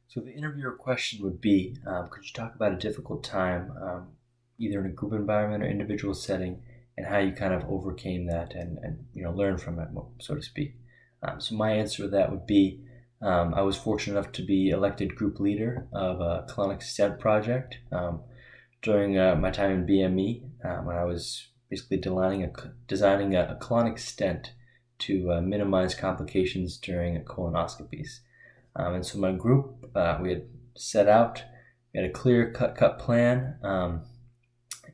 So the interviewer question would be, could you talk about a difficult time, either in a group environment or individual setting, and how you kind of overcame that and learn from it, so to speak. So my answer to that would be, I was fortunate enough to be elected group leader of a colonic stent project during my time in BME, when I was basically designing a colonic stent to minimize complications during colonoscopies. And so my group, we had set out, we had a clear cut plan,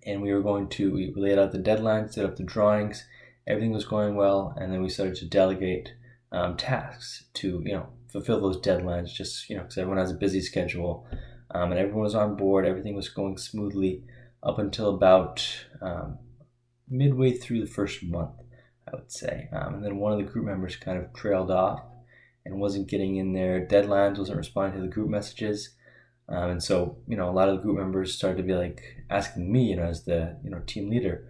and we laid out the deadlines, set up the drawings, everything was going well, and then we started to delegate tasks to, fulfill those deadlines, just, because everyone has a busy schedule, and everyone was on board, everything was going smoothly up until about midway through the first month, I would say. And then one of the group members kind of trailed off and wasn't getting in their deadlines, wasn't responding to the group messages. And so, a lot of the group members started to be like asking me, as the, team leader,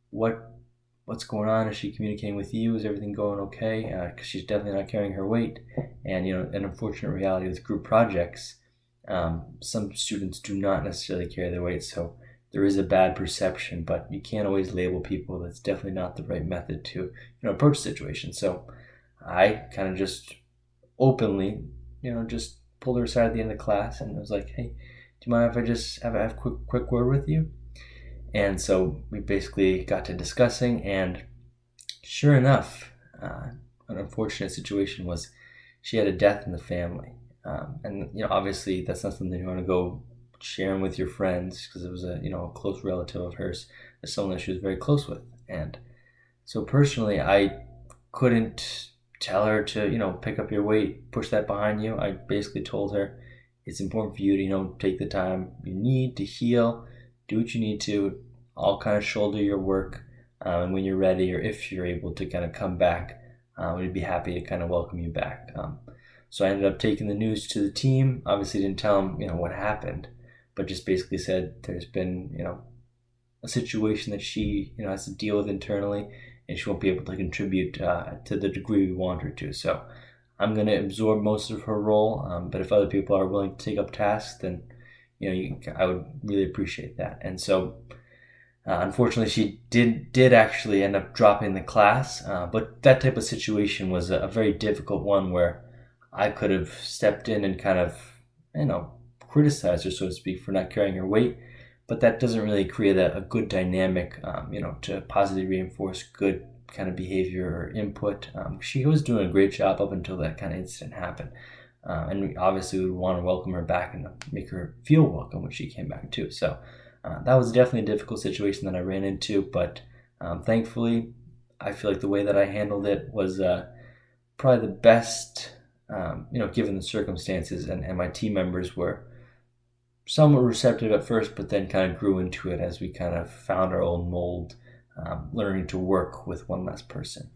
what's going on? Is she communicating with you? Is everything going okay? Because she's definitely not carrying her weight. And, an unfortunate reality with group projects, some students do not necessarily carry their weight. So there is a bad perception, but you can't always label people. That's definitely not the right method to, approach situations. So I kind of just openly, just pulled her aside at the end of the class and was like, "Hey, do you mind if I just have a quick word with you?" And so we basically got to discussing, and sure enough, an unfortunate situation was she had a death in the family, and obviously that's not something you want to go sharing with your friends because it was a close relative of hers, someone that she was very close with, and so personally, I couldn't tell her to, pick up your weight, push that behind you. I basically told her it's important for you to, take the time you need to heal, do what you need to. I'll kind of shoulder your work. And when you're ready, or if you're able to kind of come back, we'd be happy to kind of welcome you back. So I ended up taking the news to the team. Obviously didn't tell them, what happened, but just basically said there's been, a situation that she, has to deal with internally, and she won't be able to contribute to the degree we want her to. So I'm going to absorb most of her role, but if other people are willing to take up tasks, then I would really appreciate that. And so unfortunately, she did actually end up dropping the class, but that type of situation was a very difficult one where I could have stepped in and kind of, criticized her, so to speak, for not carrying her weight. But that doesn't really create a good dynamic, to positively reinforce good kind of behavior or input. She was doing a great job up until that kind of incident happened. And we obviously would want to welcome her back and make her feel welcome when she came back too. So that was definitely a difficult situation that I ran into. But thankfully, I feel like the way that I handled it was probably the best, given the circumstances. And my team members were somewhat receptive at first, but then kind of grew into it as we kind of found our own mold, learning to work with one less person.